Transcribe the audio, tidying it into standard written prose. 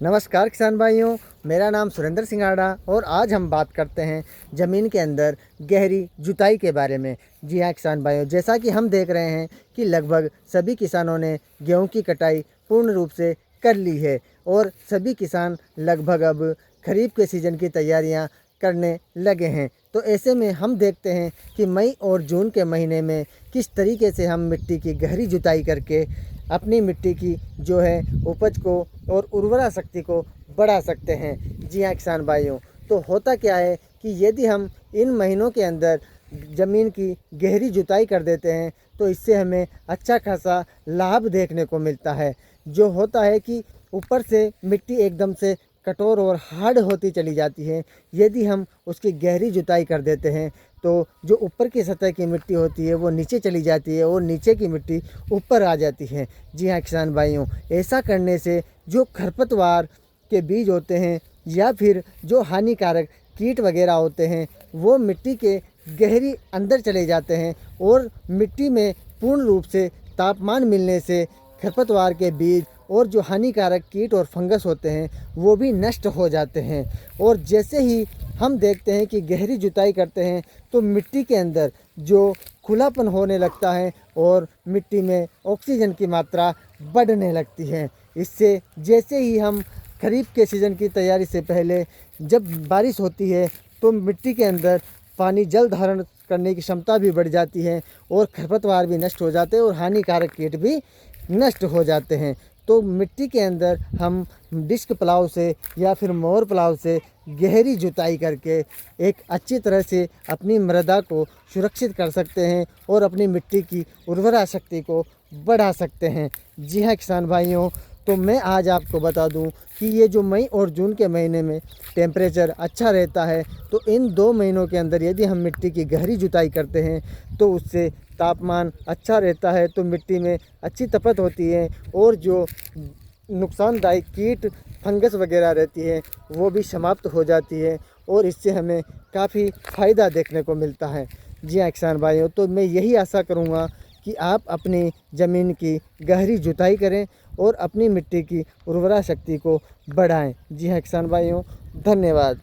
नमस्कार किसान भाइयों, मेरा नाम सुरेंद्र सिंगाड़ा और आज हम बात करते हैं ज़मीन के अंदर गहरी जुताई के बारे में। जी हाँ किसान भाइयों, जैसा कि हम देख रहे हैं कि लगभग सभी किसानों ने गेहूं की कटाई पूर्ण रूप से कर ली है और सभी किसान लगभग अब खरीफ के सीज़न की तैयारियां करने लगे हैं। तो ऐसे में हम देखते हैं कि मई और जून के महीने में किस तरीके से हम मिट्टी की गहरी जुताई करके अपनी मिट्टी की जो है उपज को और उर्वरा शक्ति को बढ़ा सकते हैं। जी हाँ किसान भाइयों, तो होता क्या है कि यदि हम इन महीनों के अंदर ज़मीन की गहरी जुताई कर देते हैं तो इससे हमें अच्छा खासा लाभ देखने को मिलता है। जो होता है कि ऊपर से मिट्टी एकदम से कठोर और हार्ड होती चली जाती है। यदि हम उसकी गहरी जुताई कर देते हैं तो जो ऊपर की सतह की मिट्टी होती है वो नीचे चली जाती है और नीचे की मिट्टी ऊपर आ जाती है। जी हाँ किसान भाइयों, ऐसा करने से जो खरपतवार के बीज होते हैं या फिर जो हानिकारक कीट वगैरह होते हैं वो मिट्टी के गहरी अंदर चले जाते हैं और मिट्टी में पूर्ण रूप से तापमान मिलने से खरपतवार के बीज और जो हानिकारक कीट और फंगस होते हैं वो भी नष्ट हो जाते हैं। और जैसे ही हम देखते हैं कि गहरी जुताई करते हैं तो मिट्टी के अंदर जो खुलापन होने लगता है और मिट्टी में ऑक्सीजन की मात्रा बढ़ने लगती है। इससे जैसे ही हम खरीफ के सीज़न की तैयारी से पहले जब बारिश होती है तो मिट्टी के अंदर पानी जल धारण करने की क्षमता भी बढ़ जाती है और खरपतवार भी नष्ट हो जाते हैं और हानिकारक कीट भी नष्ट हो जाते हैं। तो मिट्टी के अंदर हम डिस्क प्लाव से या फिर मोवर प्लाव से गहरी जुताई करके एक अच्छी तरह से अपनी मृदा को सुरक्षित कर सकते हैं और अपनी मिट्टी की उर्वरा शक्ति को बढ़ा सकते हैं। जी हाँ किसान भाइयों, तो मैं आज आपको बता दूं कि ये जो मई और जून के महीने में टेम्परेचर अच्छा रहता है तो इन 2 महीनों के अंदर यदि हम मिट्टी की गहरी जुताई करते हैं तो उससे तापमान अच्छा रहता है, तो मिट्टी में अच्छी तपत होती है और जो नुकसानदायक कीट फंगस वगैरह रहती है वो भी समाप्त हो जाती है और इससे हमें काफ़ी फ़ायदा देखने को मिलता है। जी हाँ किसान भाइयों, तो मैं यही आशा करूँगा कि आप अपनी ज़मीन की गहरी जुताई करें और अपनी मिट्टी की उर्वरा शक्ति को बढ़ाएं। जी हाँ किसान भाइयों, धन्यवाद।